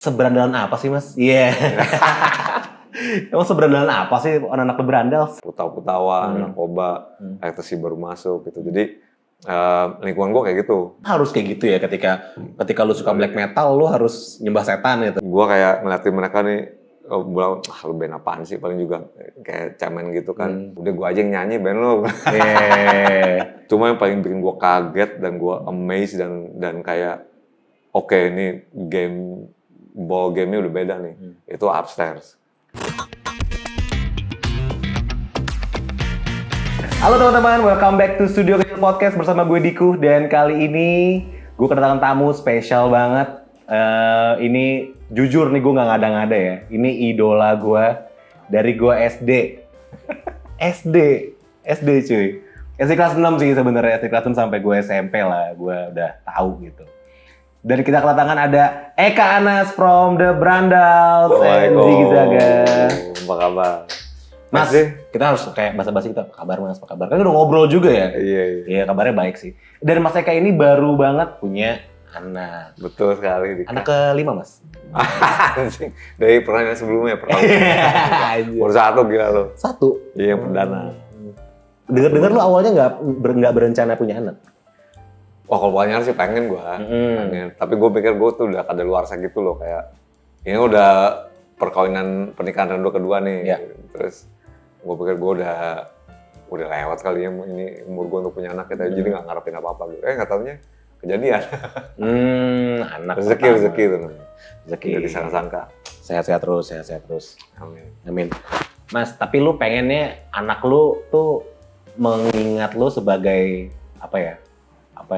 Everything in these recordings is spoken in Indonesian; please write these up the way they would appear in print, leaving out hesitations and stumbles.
Seberandalan apa sih, Mas? Iya. Emang seberandalan apa sih anak-anak berandal? Putaw-putawan, narkoba, ekstasi baru masuk gitu. Jadi lingkungan gue kayak gitu. Harus kayak gitu ya ketika lu suka black metal, lu harus nyembah setan gitu. Gue kayak ngeliatin mereka nih, bilang, lu band apaan sih? Paling juga kayak cemen gitu kan. Udah gue aja yang nyanyi band lo. Cuma yang paling bikin gue kaget dan gue amazed dan kayak oke, ini ball game-nya udah beda nih. Itu Upstairs. Halo teman-teman, welcome back to Studio Kecil Podcast bersama gue Diku. Dan kali ini gue kedatangan tamu spesial banget. Ini jujur nih gue nggak ngada-ngada ya. Ini idola gue dari gue SD. SD cuy. SD kelas 6 sih sebenarnya, SD kelas 6 sampai gue SMP lah, gue udah tahu gitu. Dan kita kedatangan ada Eka Anas from The Brandals and Ziggy Zaga. Apa kabar? Mas, kita harus kayak basa-basi kita, apa kabar Mas, apa kabar? Kan udah ngobrol juga ya? Iya, kabarnya baik sih. Dan Mas Eka ini baru banget punya anak. Betul sekali. Anak ke-5, Mas? Dari pertanyaan sebelumnya, baru satu gila lo. Satu? Iya, yang perdana. Dengar-dengar lu awalnya nggak berencana punya anak? Wah, kalau banyak sih pengen gue. Pengen. Tapi gue pikir gue tuh udah kadaluarsa gitu loh. Kayak, ini udah pernikahan kedua nih. Ya. Terus gue pikir gue udah lewat kali ya ini umur gue untuk punya anak. Jadi nggak ngarepin apa-apa gitu. Nggak taunya kejadian. Anak rezeki tuh. Rezeki. Jadi disangka-sangka. Sehat-sehat terus. Amin. Mas, tapi lu pengennya anak lu tuh mengingat lu sebagai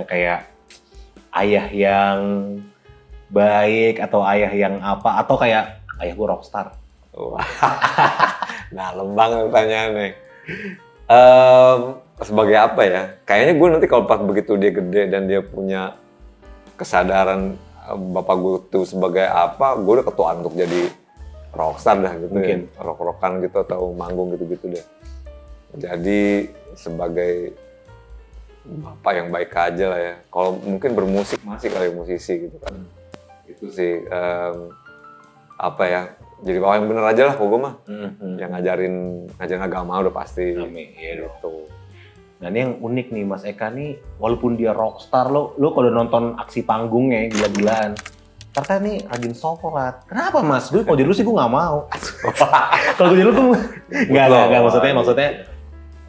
kayak ayah yang baik atau ayah yang apa, atau kayak ayah gue rockstar. Wah, dalam banget pertanyaannya. Sebagai apa ya? Kayaknya gue nanti kalau pas begitu dia gede dan dia punya kesadaran bapak gue tuh sebagai apa, gue udah ketuaan untuk jadi rockstar dah gitu. Mungkin. Ya. Rock-rockan gitu atau manggung gitu-gitu deh. Jadi sebagai bapak yang baik aja lah ya. Kalau mungkin bermusik masih kali musisi gitu kan. Itu sih apa ya? Jadi bapak yang bener aja lah pokoknya mah. Yang ngajarin agama udah pasti. Amin. Iya gitu. Nah ini yang unik nih Mas Eka nih, walaupun dia rockstar, lo kalau nonton aksi panggungnya gila-gilaan. Ternyata nih rajin sholat. Kenapa Mas? Gue kalau jadi lu sih gue nggak mau. Kalau gue jadi lu tuh nggak. Maksudnya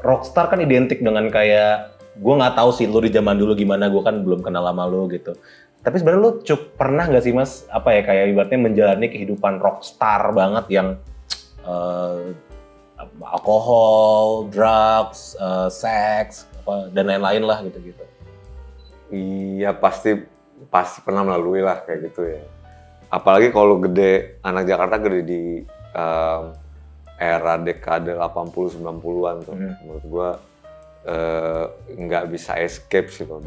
rockstar kan identik dengan kayak, gue nggak tahu sih lu di zaman dulu gimana, gue kan belum kenal sama lu gitu. Tapi sebenarnya lu pernah nggak sih Mas, kayak ibaratnya menjalani kehidupan rockstar banget yang alkohol, drugs, seks, dan lain-lain lah gitu-gitu. Iya pasti pernah melalui lah kayak gitu ya. Apalagi kalau anak Jakarta gede di era dekade 80-90-an tuh. Menurut gua nggak bisa escape sih lo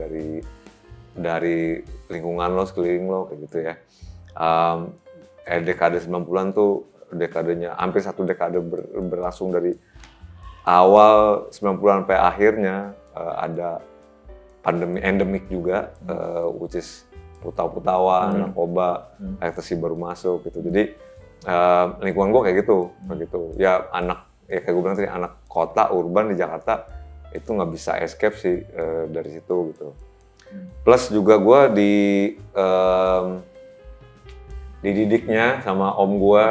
dari lingkungan lo, sekeliling lo kayak gitu ya. Dekade 90-an tuh dekadenya hampir satu dekade berlangsung dari awal 90-an sampai akhirnya ada pandemi endemik juga, which is putaw-putawan, narkoba, ekstasi baru masuk gitu. Jadi lingkungan gue kayak gitu. Ya kayak gue bilang tadi, anak kota urban di Jakarta itu nggak bisa escape sih dari situ gitu. Plus juga gue dididiknya sama om gue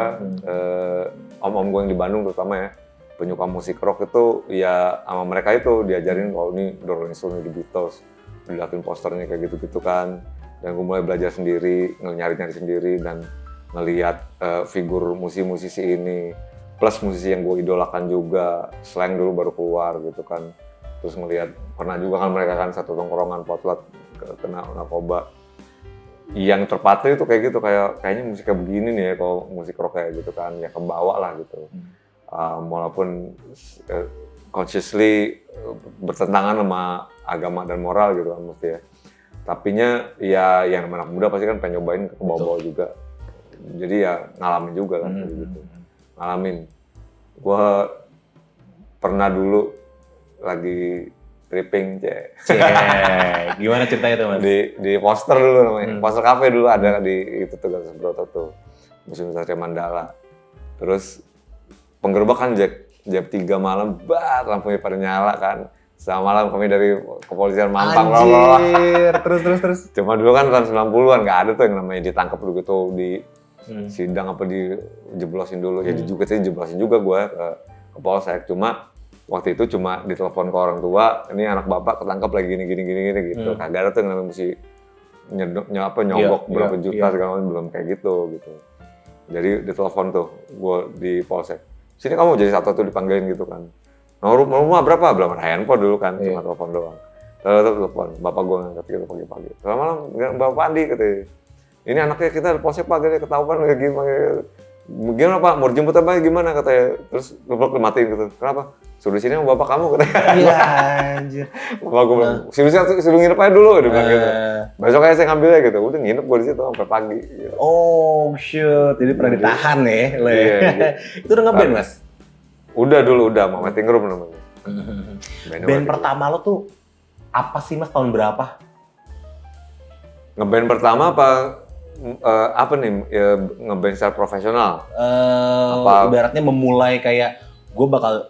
yang di Bandung terutama ya, penyuka musik rock itu ya, sama mereka itu diajarin kalau ini The Rolling Stones, The Beatles, dilihatin posternya kayak gitu-gitu kan. Dan gue mulai belajar sendiri, nyari-nyari sendiri dan ngelihat figur musisi-musisi ini, plus musisi yang gue idolakan juga. Slang dulu baru keluar gitu kan, terus ngelihat, pernah juga kan mereka kan satu tongkrongan potluck kena narkoba. Yang terpatri itu kayak gitu, kayaknya musiknya begini nih ya kalau musik rock kayak gitu kan, ya kebawa lah gitu. Walaupun consciously bertentangan sama agama dan moral gitu kan mesti ya. Tapinya ya yang anak muda pasti kan pengen nyobain ke bawah-bawah juga. Jadi ya ngalamin juga lah gitu. Ngalamin. Gue pernah dulu lagi tripping, cek. Gimana ceritanya tuh mas? Di poster dulu namanya, poster kafe dulu ada di itu tuh Gatot Subroto tuh, Museum Satria Mandala. Terus penggerbekan jam 3 malam, lampunya pada nyala kan. Selama malam kami dari kepolisian Mampang. Anjir, terus. Cuma dulu kan tahun 90-an nggak ada tuh yang namanya ditangkap dulu gitu di sidang apa dijeblosin dulu. Ya dijeblosin juga gue ke Polsek. Cuma waktu itu cuma ditelepon ke orang tua, ini anak bapak ketangkap lagi gini gitu. Kagak ada tuh yang namanya mesti nyogok berapa juta segala macam, belum kayak gitu. Jadi ditelepon tuh gue di Polsek. Sini kamu jadi satu tuh dipanggilin gitu kan. Rumah berapa? Belum ada handphone dulu kan, cuma telepon doang. Telepon, bapak gue ngangkat gitu pagi-pagi. Selamat malam, Bapak Pandi katanya. Ini anaknya kita di Polsek Pak, ketahuan gimana Pak, mau dijemput apa gimana katanya. Terus gue matiin gitu, kenapa? Suruh sini sama bapak kamu katanya. Iya anjir. Bapak gue bilang, suruh nginep aja dulu, dia bilang gitu. Besok aja saya ngambilnya gitu, udah nginep gue di situ sampai pagi. Gitu. Oh shit, jadi pernah ditahan ya lo ya. Iya. Itu udah ngeband mas? Udah mau Waiting Room namanya. Band pertama lo tuh apa sih mas, tahun berapa? Ngeband pertama apa nih, ngeband secara profesional? Ibaratnya memulai kayak gue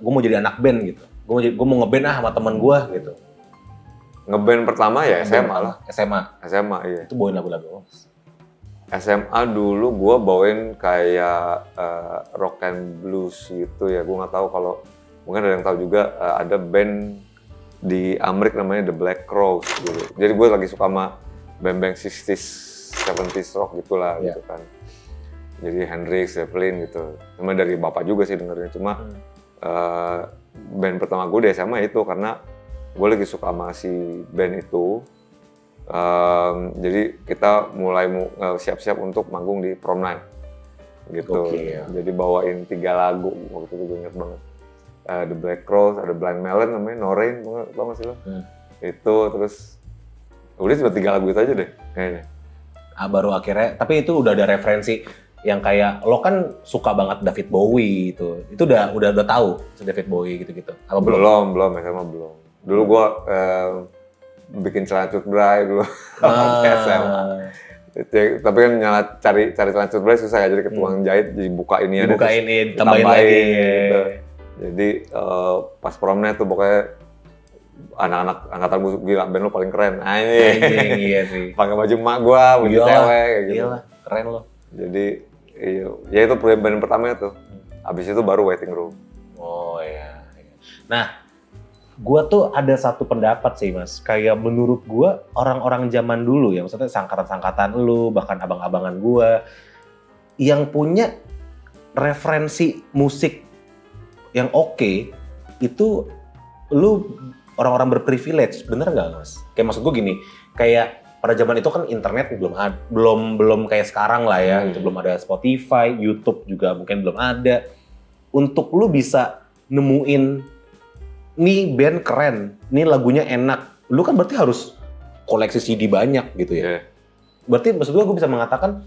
mau jadi anak band gitu. Gue mau ngeband sama teman gue gitu. Ngeband pertama ya SMA lah. SMA iya. Itu bawain lagu-lagu. SMA dulu gue bawain kayak rock and blues gitu ya. Gue nggak tahu kalau mungkin ada yang tahu juga, ada band di Amerika namanya The Black Crowes gitu. Jadi gue lagi suka sama band-band 60s, 70s rock gitulah gitu kan. Jadi Hendrix, Zeppelin gitu. Cuma dari bapak juga sih dengernya. Cuma band pertama gue di SMA itu karena gue lagi suka sama si band itu. Jadi kita mulai siap-siap untuk manggung di prom night gitu. Jadi bawain 3 lagu waktu itu gue inget banget. The Black Crowes, ada Blind Melon namanya, No Rain, tau gak sih lo? Itu terus udah cuma 3 lagu itu aja deh kayaknya. Baru akhirnya, tapi itu udah ada referensi yang kayak lo kan suka banget David Bowie itu udah tahu David Bowie gitu-gitu. Apa belum SMA belum. Dulu gue bikin celana cut bray dulu SMA. Tapi kan cari celana cut bray susah ya, jadi ke tukang jahit dibuka ini ada. Dibukain ini, tambahin lagi. Gitu. Jadi pas promnya tuh pokoknya anak-anak angkatan gue gila, band lo paling keren. Anjing iya sih. Pakai baju emak gue, baju cewek kayak gitu. Iyalah, keren lo. Jadi ya itu band pertamanya tuh. Habis itu baru Waiting Room. Oh iya. Nah, gue tuh ada satu pendapat sih mas, kayak menurut gue orang-orang zaman dulu ya, maksudnya sangkatan-sangkatan lu, bahkan abang-abangan gue, yang punya referensi musik yang oke, itu lu orang-orang berprivilege, bener nggak mas? Kayak maksud gue gini, kayak pada zaman itu kan internet belum kayak sekarang lah ya, gitu. Belum ada Spotify, YouTube juga mungkin belum ada. Untuk lu bisa nemuin nih band keren, nih lagunya enak, lu kan berarti harus koleksi CD banyak gitu ya. Berarti maksud gue bisa mengatakan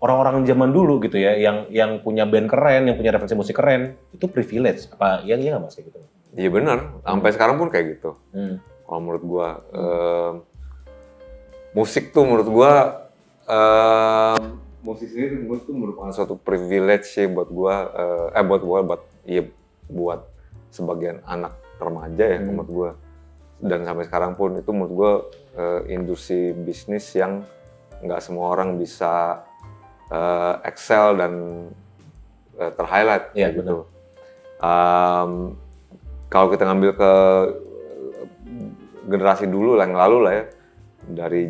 orang-orang zaman dulu gitu ya, yang punya band keren, yang punya referensi musik keren, itu privilege. Apa iya nggak mas kayak gitu? Iya benar, sampai sekarang pun kayak gitu. Kalau menurut gue, musik tuh menurut gue, musik sendiri tuh merupakan suatu privilege sih buat gue, buat sebagian anak remaja ya menurut gue. Dan sampai sekarang pun itu menurut gue industri bisnis yang nggak semua orang bisa excel dan terhighlight gitu. Kalau kita ngambil ke generasi dulu yang lalu lah ya, dari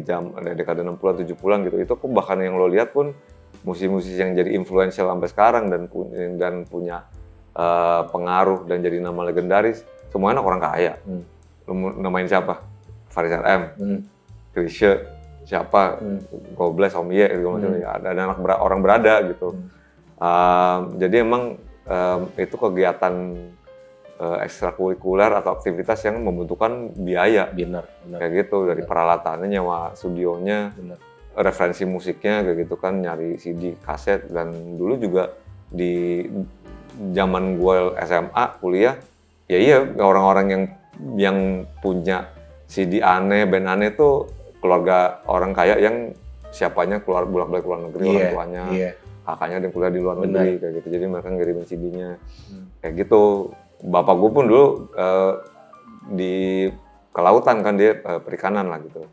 dekade 60-an 70-an gitu, itu bahkan yang lo lihat pun musisi-musisi yang jadi influential sampai sekarang dan punya pengaruh dan jadi nama legendaris, semuanya orang kaya. Lo namain siapa? Faris RM, Chrisye, siapa? Gobles, Om Ye, gitu ada anak orang berada gitu. Jadi emang itu kegiatan ekstrakurikuler atau aktivitas yang membutuhkan biaya. Benar. Kayak gitu, dari peralatannya, nyawa studionya, referensi musiknya kayak gitu kan, nyari CD, kaset. Dan dulu juga di zaman gue SMA, kuliah, ya iya orang-orang yang yang punya CD aneh, band aneh tuh keluarga orang kaya yang siapanya keluar bolak-balik keluar negeri, orang tuanya, kakaknya ada yang kuliah di luar negeri kayak gitu. Jadi mereka ngirimin CD-nya kayak gitu. Bapak gue pun dulu di kelautan kan, dia perikanan lah gitu.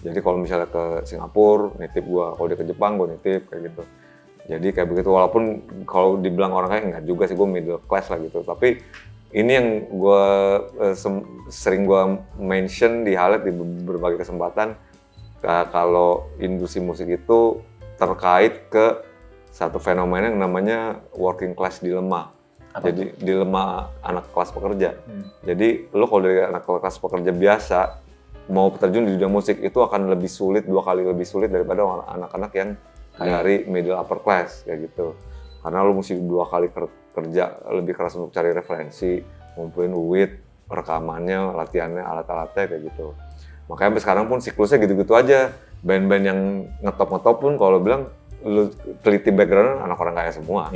Jadi kalau misalnya ke Singapura nitip gue, kalau dia ke Jepang gue nitip kayak gitu. Jadi kayak begitu, walaupun kalau dibilang orang kaya enggak juga sih, gue middle class lah gitu. Tapi ini yang gue sering gue mention di highlight di berbagai kesempatan, kalau industri musik itu terkait ke satu fenomena yang namanya working class dilemma. Jadi dilema anak kelas pekerja. Jadi lo kalau dari anak kelas pekerja biasa mau terjun di dunia musik itu akan lebih sulit, 2 kali lebih sulit daripada anak-anak yang dari middle upper class kayak gitu. Karena lo mesti 2 kali kerja lebih keras untuk cari referensi, ngumpulin duit, rekamannya, latihannya, alat-alatnya kayak gitu. Makanya sampai sekarang pun siklusnya gitu-gitu aja. Band-band yang ngetop pun kalau bilang lu teliti background anak orang kaya semua.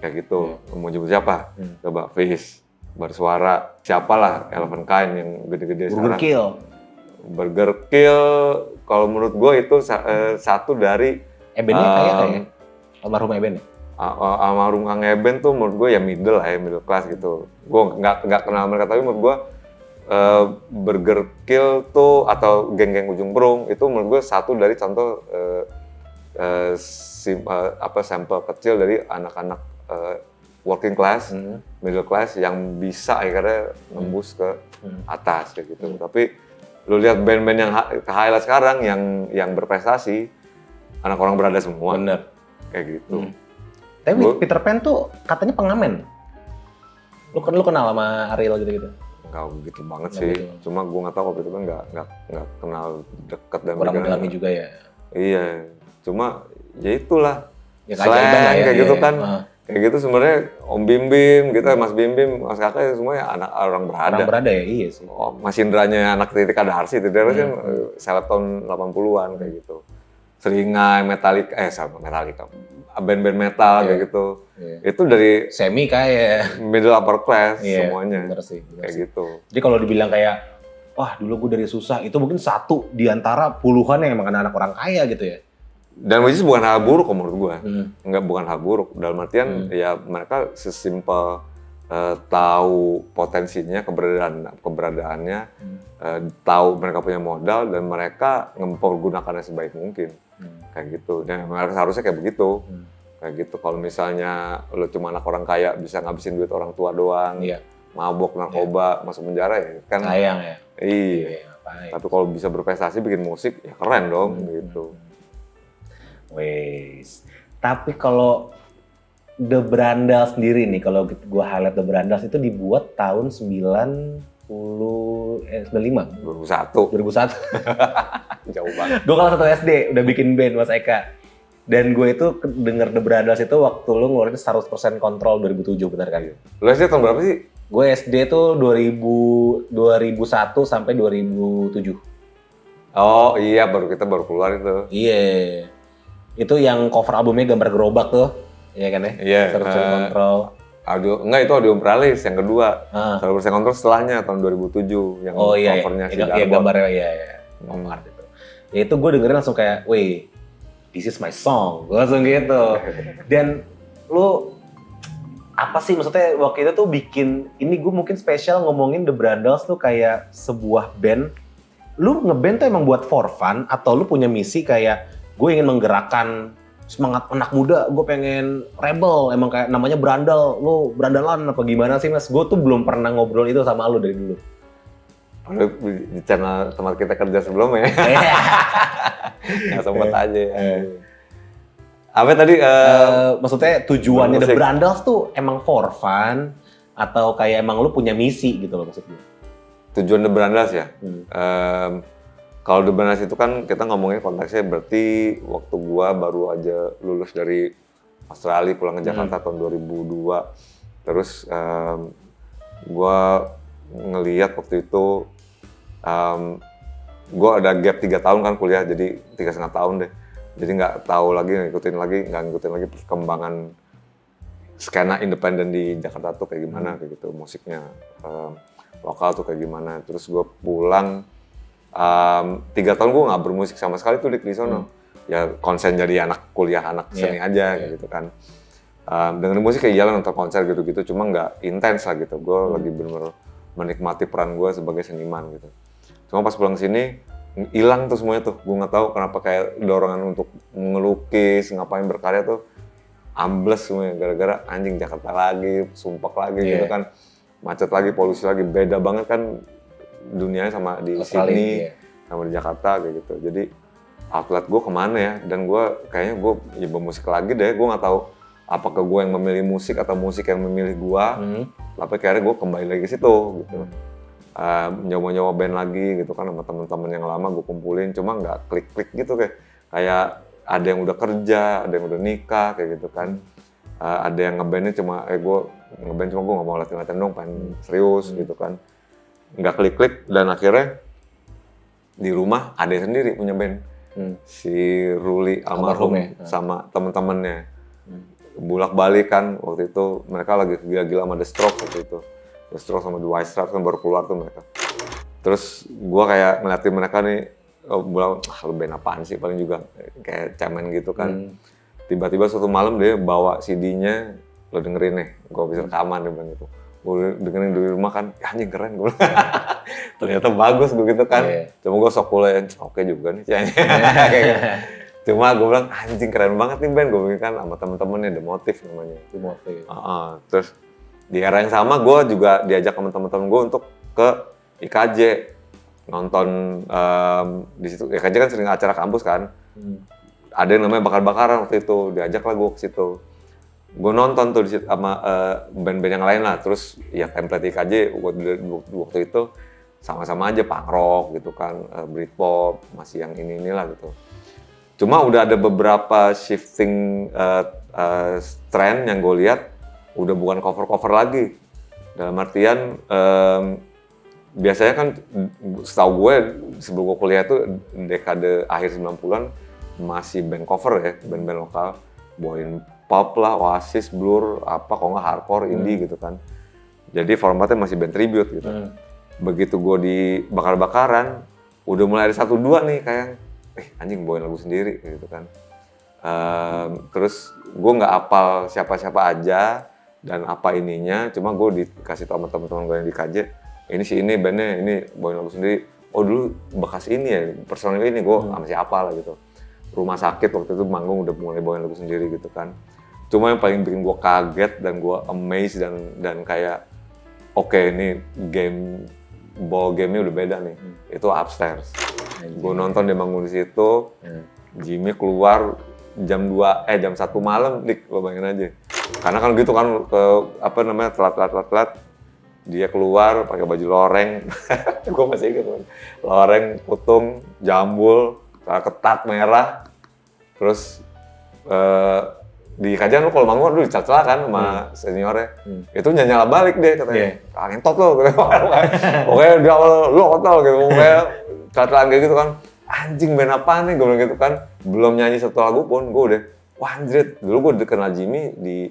Kayak gitu. Mau jemput siapa? Coba Fish, Bersuara, siapalah, Elephant Kind yang gede-gede sekarang. Burger Kill, kalau menurut gue itu satu dari Ebennya kaya almarhum Eben. Almarhum Kang Eben tuh menurut gue ya middle lah ya, middle class gitu. Gue nggak kenal mereka, tapi menurut gue Burger Kill tuh atau geng-geng Ujung Berung itu menurut gue satu dari contoh sampel kecil dari anak-anak working class, middle class yang bisa akhirnya nembus ke atas kayak gitu. Tapi lu lihat band-band yang highlight sekarang yang berprestasi, anak orang berada semua. Bener. Kayak gitu. Tapi Peter Pan tuh katanya pengamen. Lu kenal sama Ariel gitu-gitu? Enggak begitu banget sih. Gitu. Cuma gue nggak tahu kalau Peter Pan nggak kenal dekat dan kurang mendalami juga ya. Iya. Cuma ya itulah. Ya, slang kayak gitu kan. Kayak gitu sebenarnya Om Bim Bim, gitu, Mas Bim Bim, Mas Kakak semuanya anak orang berada. Orang berada ya, iya sih. Mas Indranya anak Titik Kadarsi, itu dia kan seleb tahun 80-an kayak gitu. Seringai, Metallica, band-band metal kayak gitu. Itu dari semi kayak middle upper class semuanya. Bener sih. Kayak gitu. Jadi kalau dibilang kayak, wah dulu gue dari susah, itu mungkin satu di antara puluhan yang emang anak orang kaya gitu ya. Dan which is bukan hal buruk menurut gue. Bukan hal buruk. Dalam artian ya mereka sesimpel tahu potensinya, keberadaannya, tahu mereka punya modal dan mereka mempergunakannya sebaik mungkin. Kayak gitu. Dan mereka seharusnya kayak begitu. Kayak gitu. Kalau misalnya lo cuma anak orang kaya bisa ngabisin duit orang tua doang, mabok, narkoba, masuk penjara ya kan. Sayang ya. Iya. Tapi kalau bisa berprestasi bikin musik ya keren dong gitu. Wes. Tapi kalau The Brandals sendiri nih, kalau gue highlight The Brandals itu dibuat tahun 95. 2001. Jauh banget. Gue kelas 1 SD udah bikin band Mas Eka. Dan gue itu denger The Brandals itu waktu lu ngeluarin 100% Control 2007, benar kan? Lu SD tahun berapa sih? Gue SD tuh 2001 sampai 2007. Oh iya, kita baru keluar itu. Iya. Itu yang cover albumnya gambar gerobak tuh. Iya kan ya? Iya. 100% Control. Itu audio Umbralis yang kedua. 100% Control setelahnya tahun 2007 yang covernya si Darbo. Iya, gambarnya cover itu. Ya itu gue dengerin langsung kayak, weh, this is my song. Gue langsung gitu. Dan lu apa sih maksudnya waktu itu tuh bikin ini, gue mungkin spesial ngomongin The Brandals tuh kayak sebuah band. Lu ngeband tuh emang buat for fun atau lu punya misi kayak gue ingin menggerakkan semangat anak muda, gue pengen rebel, emang kayak namanya berandal, lu berandalan apa gimana sih Mas? Gue tuh belum pernah ngobrol itu sama lu dari dulu. Di channel tempat kita kerja sebelumnya. Nggak sempet aja. Apa tadi? Maksudnya tujuannya The Brandals tuh emang for fun atau kayak emang lu punya misi gitu loh maksudnya? Tujuan The Brandals ya? Kalau The Brandals itu kan kita ngomongin konteksnya berarti waktu gua baru aja lulus dari Australia pulang ke Jakarta tahun 2002. Terus gua ngelihat waktu itu gua ada gap 3 tahun kan kuliah, jadi 3,5 tahun deh. Jadi nggak ngikutin lagi perkembangan skena independen di Jakarta tuh kayak gimana kayak gitu musiknya. lokal tuh kayak gimana. Terus gue pulang 3 tahun gue nggak bermusik sama sekali tuh di sono. Ya konsen jadi anak kuliah, anak seni aja kayak gitu kan. Dengerin musik kayak jalan nonton konser gitu-gitu, cuma nggak intens lah gitu. Gue lagi bener-bener menikmati peran gue sebagai seniman gitu. Cuma pas pulang sini hilang tuh semuanya tuh. Gue nggak tahu kenapa kayak dorongan untuk ngelukis, ngapain berkarya tuh ambles semuanya gara-gara anjing Jakarta lagi, sumpek lagi gitu kan. Macet lagi, polusi lagi, beda banget kan dunianya sama di Sydney, sama di Jakarta kayak gitu. Jadi outlet gue kemana ya? Dan gue kayaknya gue ya bermusik lagi deh. Gue nggak tahu apakah gue yang memilih musik atau musik yang memilih gue. Tapi akhirnya gue kembali lagi ke situ gitu. Nyoba-nyoba band lagi gitu kan sama teman-teman yang lama gue kumpulin. Cuma nggak klik-klik gitu kayak ada yang udah kerja, ada yang udah nikah kayak gitu kan. Ada yang ngebandnya cuma gue ngeband cuma gue nggak mau latihan dong, pengen serius gitu kan. Nggak klik-klik dan akhirnya di rumah ada sendiri punya band. Si Ruli almarhum sama temen-temennya bulak-balik kan waktu itu, mereka lagi gila-gila sama The Strokes waktu itu. The Strokes sama The White Stripes kan baru keluar tuh mereka. Terus gua kayak ngeliatin mereka nih, bilang, lu band apaan sih, paling juga kayak cemen gitu kan. Tiba-tiba suatu malam dia bawa CD-nya, lo dengerin nih, gua bisa rekaman dia bilang gitu. Gue dengerin di rumah kan, anjing keren gue. Ternyata bagus gue gitu kan. Cuma gue sok kuliah, oke juga nih kayaknya. Cuma gue bilang anjing keren banget nih band. Gue bilang kan sama temen-temennya, The Motive namanya. The Motive. Terus di era yang sama gue juga diajak sama temen-temen gue untuk ke IKJ. Nonton di situ. IKJ kan sering acara kampus kan. Ada yang namanya bakar-bakaran waktu itu. Diajak lah gue ke situ. Gue nonton tuh sama band-band yang lain lah, terus ya template IKJ waktu itu sama-sama aja punk rock gitu kan, Britpop, masih yang inilah gitu. Cuma udah ada beberapa shifting trend yang gue lihat udah bukan cover-cover lagi. Dalam artian biasanya kan setahu gue sebelum gue kuliah tuh dekade akhir 90-an masih band cover ya, band-band lokal, bawain pop lah, Oasis, Blur, apa kok nggak hardcore, indie gitu kan. Jadi formatnya masih band tribute gitu. Begitu gue di bakar-bakaran, udah mulai ada 1-2 nih kayak, anjing bawain lagu sendiri gitu kan. Terus gue nggak hafal siapa-siapa aja dan apa ininya, cuma gue dikasih tau sama teman-teman gue yang di KJ, ini si ini bandnya, ini bawain lagu sendiri. Oh dulu bekas ini ya, personil ini gue sama siapa lah gitu. Rumah sakit waktu itu manggung udah mulai bawain lagu sendiri gitu kan. Cuma yang paling bikin gue kaget dan gue amazed dan kayak oke, ini ball game-nya udah beda nih. Itu Upstairs. Gue nonton dia bangun di situ, Jimmy keluar jam 1 malam, Dik, lo bayangin aja. Karena kan gitu kan telat. Dia keluar pakai baju loreng. Gue masih ingat kan. Loreng, putung, jambul, ketat merah. Terus di kajian lu kalau manggung lu dicela kan sama seniornya. Itu nyala balik deh katanya. Ngentot lo. Pokoknya di awal lu kotor gitu. Pokoknya cela kayak gitu kan. Anjing band apaan nih gue bilang gitu kan. Belum nyanyi satu lagu pun gue udah wah anjrit. Dulu gue kenal Jimmy di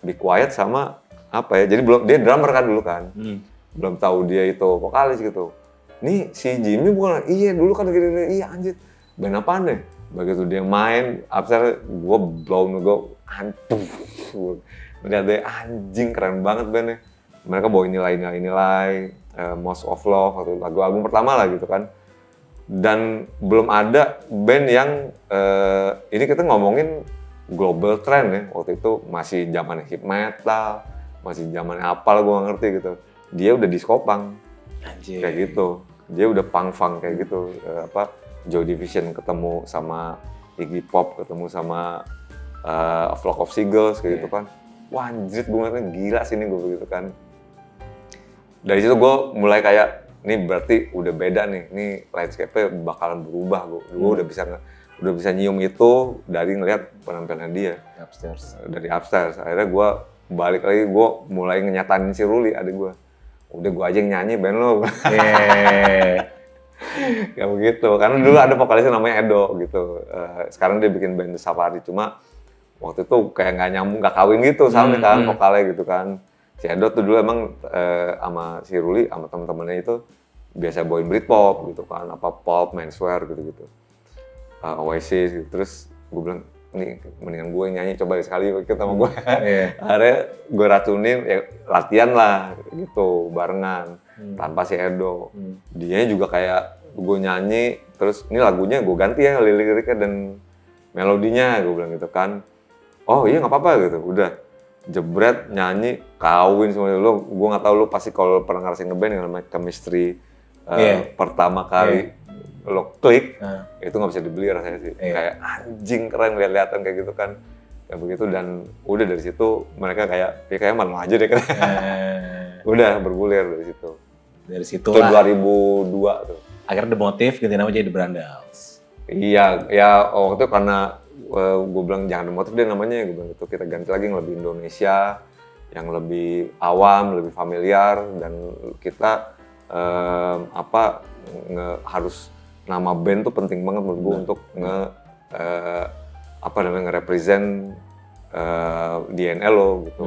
Be Quiet sama apa ya. Jadi belum dia drummer kan dulu kan. Belum tahu dia itu vokalis gitu. Nih si Jimmy bukan iya dulu kan gini-gini. Iya anjrit. Band apaan deh? Begitu dia main, Upstairs gue blown, gue hantu. Melihat dia anjing keren banget bandnya. Mereka bawa nilai, Most of Love, atau lagu album pertama lah gitu kan. Dan belum ada band yang, ini kita ngomongin global trend ya. Waktu itu masih zaman hip metal, masih zaman apa lah gue gak ngerti gitu. Dia udah disco punk, kayak gitu. Dia udah punk-funk kayak gitu, Joy Division ketemu sama Iggy Pop, ketemu sama Flock of Seagulls kayak gitu kan. Wah anjir gue ngeliatnya gila sih ini gue begitu kan. Dari situ gue mulai kayak, ini berarti udah beda nih, ini landscape-nya bakalan berubah. Gue udah bisa nyium itu dari ngeliat penampilan dia. Dari Upstairs. Akhirnya gue balik lagi, gue mulai ngenyatain si Ruli, adik gue. Udah gue aja yang nyanyi band lo. Kayak begitu, karena dulu ada vokalisnya namanya Edo gitu. Sekarang dia bikin band The Safari, cuma waktu itu kayak nggak nyambung, nggak kawin gitu sama kan vokalnya gitu kan. Si Edo tuh dulu emang sama si Ruli sama temen-temennya itu biasa bawain Britpop gitu kan, apa pop, menswear gitu-gitu. Oasis gitu. Terus gue bilang, nih mendingan gue nyanyi, coba deh sekali ikut sama gue. Akhirnya gue racunin, ya latihan lah gitu, barengan. Tanpa si Edo. Dia juga kayak gue nyanyi, terus ini lagunya gue ganti ya lirik-liriknya dan melodinya, gue bilang gitu kan. Oh iya nggak apa-apa gitu, udah. Jebret, nyanyi, kawin semuanya. Gue nggak tahu lu pasti kalau pernah ngerasain ngeband yang namanya chemistry pertama kali lo klik, itu nggak bisa dibeli rasanya sih. Kayak anjing keren lihat-lihatan kayak gitu kan. Kayak begitu dan udah dari situ mereka kayak, ya kayak malu aja deh kan. Udah bergulir dari situ. Dari situ Itu 2002 tuh. Akhirnya The Motive ganti nama jadi The Brandals. Iya, ya waktu itu karena gue bilang jangan The Motive deh namanya, gue bilang gitu, kita ganti lagi yang lebih Indonesia, yang lebih awam, lebih familiar, dan kita harus nama band tuh penting banget menurut gue untuk nge-represent DNL lo gitu.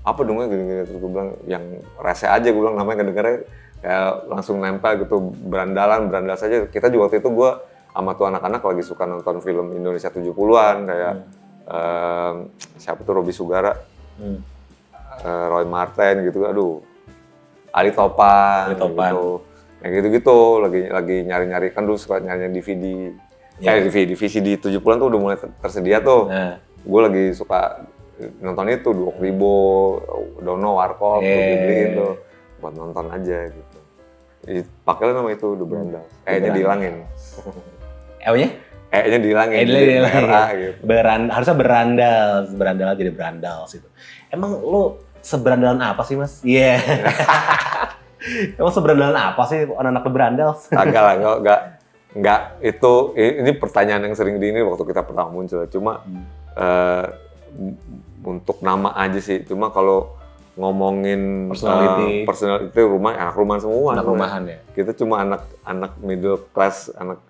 Apa dongnya gini-gini, terus gue bilang yang rese aja, gue bilang namanya kedengarannya kayak langsung nempel gitu, berandal saja. Kita juga waktu itu gue sama tuh anak-anak lagi suka nonton film Indonesia 70-an kayak siapa tuh Robby Sugara, Roy Marten gitu, aduh, Ali Topan. Gitu. Kayak gitu-gitu lagi nyari-nyari, kan dulu suka nyari DVD. DVD VCD 70-an tuh udah mulai tersedia tuh. Gue lagi suka nonton itu, Duok Ribo, Dono, Warkop, beli-beliin tuh buat nonton aja gitu. Pakailah nama itu The Brandals. E-nya dihilangin. E-nya? E-nya dihilangin. Gitu. Harusnya berandal jadi Brandals itu. Emang lu seberandalan apa sih, Mas? Iya. Emang seberandalan apa sih anak-anak The Brandals? Agak lah, enggak. Itu ini pertanyaan yang sering ini waktu kita pertama muncul. Cuma untuk nama aja sih. Cuma kalau ngomongin personality anak rumahan semua. Anak rumahan ya. Kita cuma anak middle class, anak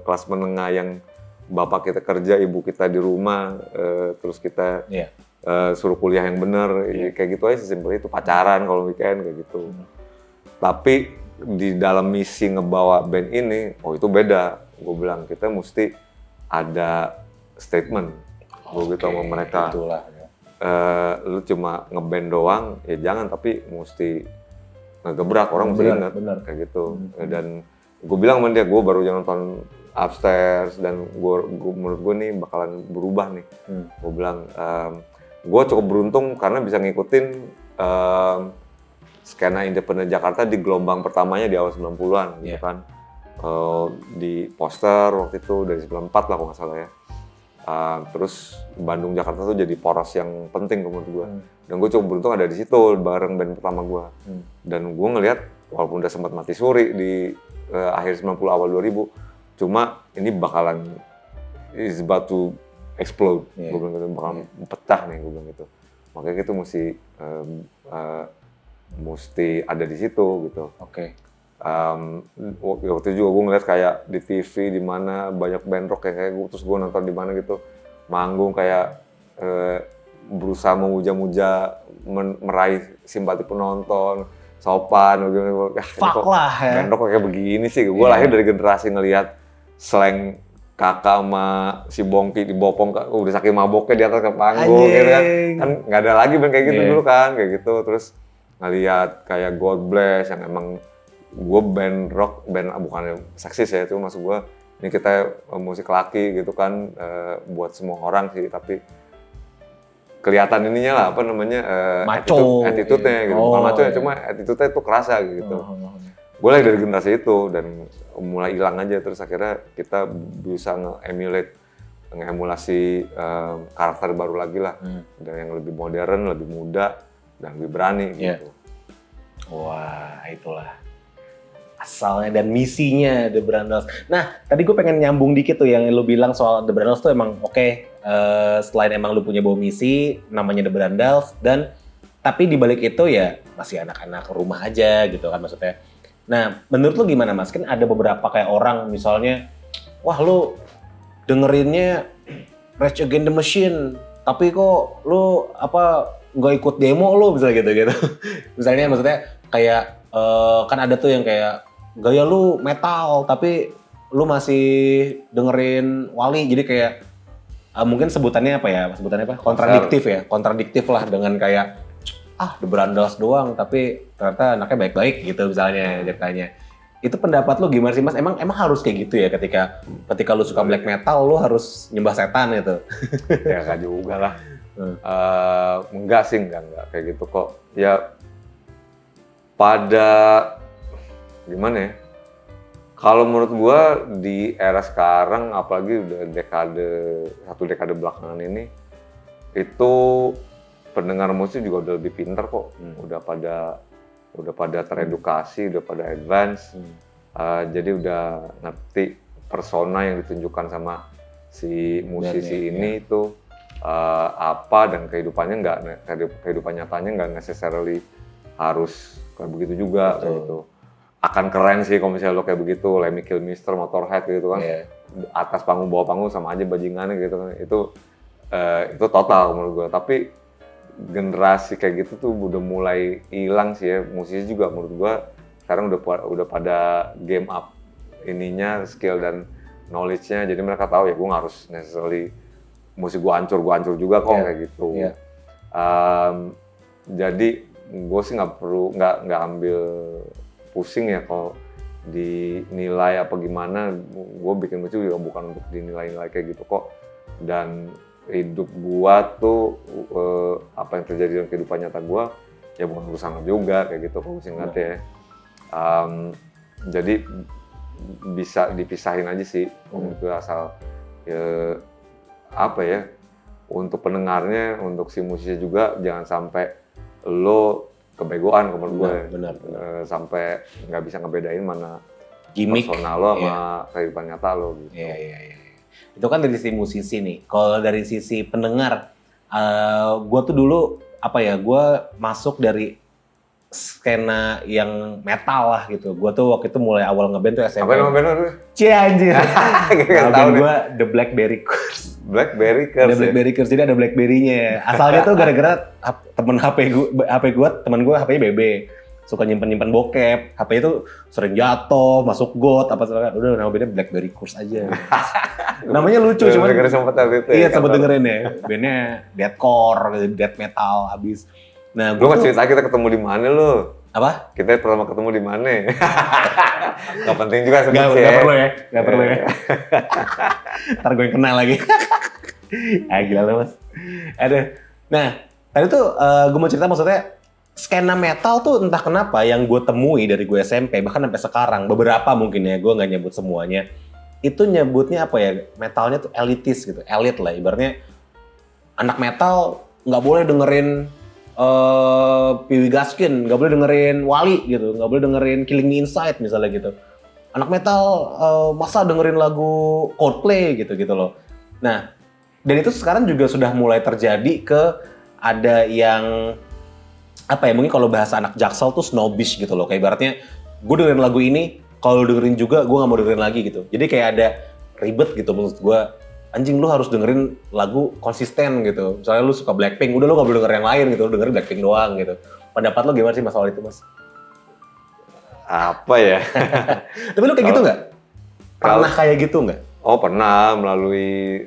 kelas menengah yang bapak kita kerja, ibu kita di rumah, terus kita suruh kuliah yang benar, kayak gitu aja sesimpel itu, pacaran kalau weekend kayak gitu. Tapi di dalam misi ngebawa band ini, itu beda. Gue bilang kita mesti ada statement. Gue gitu sama mereka. Itulah. Lu cuma ngeband doang, ya jangan, tapi mesti ngegebrak, orang mesti ingat kayak gitu. Dan gue bilang sama dia, gue baru nonton Upstairs dan menurut gue nih bakalan berubah nih. Gue bilang, gue cukup beruntung karena bisa ngikutin skena independen Jakarta di gelombang pertamanya di awal 90-an gitu kan. Di poster waktu itu dari 94 lah kalau nggak salah ya. Terus Bandung Jakarta tuh jadi poros yang penting menurut gue. Dan gue cukup beruntung ada di situ bareng band pertama gue. Dan gue ngelihat walaupun udah sempat mati suri di akhir 90 awal 2000, cuma ini bakalan is about to explode. Gue bilang gitu, bakalan pecah nih, gue bilang gitu. Makanya kita mesti ada di situ gitu. Waktu itu juga gue ngeliat kayak di TV di mana banyak band rock kayak gue, terus gue nonton di mana gitu manggung kayak berusaha memuja-muja meraih simpati penonton, sopan gitu. Band rock kayak begini sih. Gue lahir dari generasi ngelihat slang kakak sama si Bongki dibopong, udah saking maboknya di atas ke panggung gitu kan nggak ada lagi band kayak gitu dulu kan kayak gitu. Terus ngelihat kayak God Bless yang emang gue band rock, band bukannya seksis ya, itu maksud gue ini kita musik laki gitu kan, buat semua orang sih, tapi kelihatan ininya lah apa namanya attitude-nya gitu, bukan maco ya, cuma attitude-nya itu kerasa gitu. Gue lagi dari generasi itu dan mulai hilang aja, terus akhirnya kita bisa nge-emulasi karakter baru lagi lah, dan yang lebih modern, lebih muda, dan lebih berani gitu. Wah, itulah asalnya dan misinya The Brandals. Nah, tadi gue pengen nyambung dikit tuh yang lu bilang soal The Brandals tuh emang selain emang lu punya bawa misi, namanya The Brandals, dan tapi di balik itu ya masih anak-anak rumah aja gitu kan maksudnya. Nah, menurut lu gimana Mas? Kan ada beberapa kayak orang misalnya, wah lu dengerinnya Rage Against the Machine, tapi kok lu nggak ikut demo lu misalnya gitu. Misalnya maksudnya kayak kan ada tuh yang kayak gaya lu metal tapi lu masih dengerin Wali, jadi kayak mungkin sebutannya apa? Kontradiktif lah dengan kayak The Brandas doang tapi ternyata anaknya baik-baik gitu misalnya ceritanya. Itu pendapat lu gimana sih Mas? Emang harus kayak gitu ya ketika lu suka black metal lu harus nyembah setan gitu? Ya nggak juga lah. Enggak sih, enggak kayak gitu kok. Ya pada gimana ya? Kalau menurut gua di era sekarang, apalagi udah satu dekade belakangan ini, itu pendengar musik juga udah lebih pintar kok. Udah pada teredukasi, udah pada advance. Jadi udah ngerti persona yang ditunjukkan sama si musisi ini itu apa, dan kehidupan nyatanya nggak necessarily harus kayak begitu juga. Kayak gitu. Akan keren sih kalau misalnya lo kayak begitu, Lemmy Kilmister, Motorhead gitu kan. Atas panggung, bawah panggung sama aja bajingannya gitu kan. Itu total menurut gue. Tapi generasi kayak gitu tuh udah mulai hilang sih ya. Musisi juga menurut gua sekarang udah pada game up ininya, skill dan knowledge-nya, jadi mereka tahu ya gua nggak harus necessarily musik gua hancur juga kok kayak gitu. Jadi gua sih nggak ambil pusing ya kalau dinilai apa gimana. Gua bikin musik juga bukan untuk dinilai kayak gitu kok. Dan hidup gua tuh apa yang terjadi dalam kehidupan nyata gua ya bukan urusan juga kayak gitu kalau singkatnya ya. Jadi bisa dipisahin aja sih itu asal apa ya, untuk pendengarnya, untuk si musisi juga jangan sampai lo kebegoan menurut gue. Benar. Sampai nggak bisa ngebedain mana gimmick personal lo sama kehidupan nyata lo gitu. Iya. Itu kan dari sisi musisi nih. Kalau dari sisi pendengar, gue tuh dulu gue masuk dari skena yang metal lah gitu. Gue tuh waktu itu mulai awal ngeband tuh SMP. Apa nama band lu? Cie anjir. Band Tahu gue The Blackberry Curse. Blackberry Curse. Ada Blackberry Curse, jadi ada Blackberry-nya. Asalnya tuh gara-gara temen temen gue HP-nya BB. Suka nyimpen bokep, HP itu sering jatuh, masuk got, udah nama bandnya Blackberry Curse aja. Namanya lucu, cuman iya sempet dengerin ya, bandnya deathcore, death metal abis. Nah, lu nggak cerita kita ketemu di mana lu? Apa? Kita pertama ketemu di mana? Gak penting juga sebenarnya. Gak perlu ya. Ntar gue yang kenal lagi. Gila lo Mas. Nah, tadi tuh gue mau cerita maksudnya skena metal tuh entah kenapa yang gue temui dari gue SMP bahkan sampai sekarang, beberapa mungkin ya, gue nggak nyebut semuanya, itu nyebutnya metalnya tuh elitis gitu, elit lah ibaratnya. Anak metal nggak boleh dengerin Pee Wee Gaskin, nggak boleh dengerin Wali gitu, nggak boleh dengerin Killing Me Inside misalnya gitu. Anak metal masa dengerin lagu Coldplay gitu loh. Nah, dan itu sekarang juga sudah mulai terjadi ke ada yang mungkin kalau bahasa anak Jaksel tuh snobbish gitu loh, kayak ibaratnya gue dengerin lagu ini, kalau dengerin juga gue nggak mau dengerin lagi gitu. Jadi kayak ada ribet gitu menurut gue. Anjing, lu harus dengerin lagu konsisten gitu. Misalnya lu suka Blackpink, udah lu nggak boleh denger yang lain gitu, lu dengerin Blackpink doang gitu. Pendapat lu gimana sih masalah itu, Mas? Apa ya? Tapi lu kayak gitu nggak? Pernah kayak gitu nggak? Oh pernah, melalui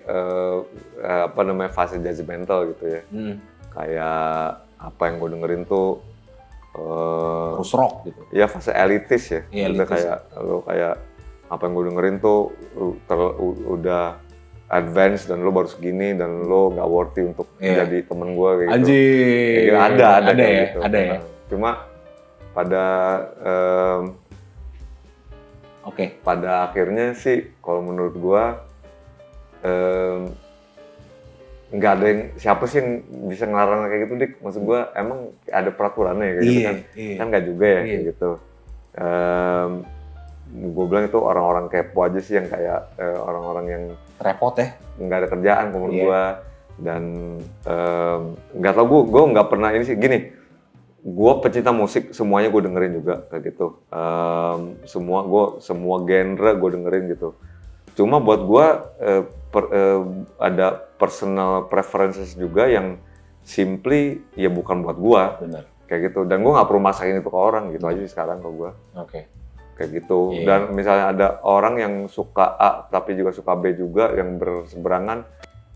fase judgmental gitu ya. Kayak apa yang gue dengerin tuh Terus rock gitu. Ya fase elitis ya. Iya, kayak apa yang gue dengerin tuh udah advance dan lo baru segini dan lo nggak worthy untuk jadi temen gue kayak gitu. Anjir. Ada ya, gitu. Ada ya. Cuma pada akhirnya sih kalau menurut gue nggak ada yang, siapa sih yang bisa ngelarang kayak gitu, Dik? Maksud gue emang ada peraturannya kayak gitu kan? Kan nggak juga ya kayak gitu. Gue bilang itu orang-orang kepo aja sih, yang kayak orang-orang yang repot ya, nggak ada kerjaan menurut gue. Dan nggak tau, gue nggak pernah ini sih gini. Gue pecinta musik, semuanya gue dengerin juga kayak gitu. Semua genre gue dengerin gitu. Cuma buat gue ada personal preferences juga yang simply ya bukan buat gua Benar. kayak gitu. Dan gua nggak perlu masakin itu ke orang gitu aja sih sekarang ke gua. Oke. Kayak gitu. Iya. Dan misalnya ada orang yang suka A tapi juga suka B juga yang berseberangan,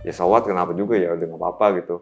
ya so what, kenapa juga ya, udah nggak apa-apa gitu.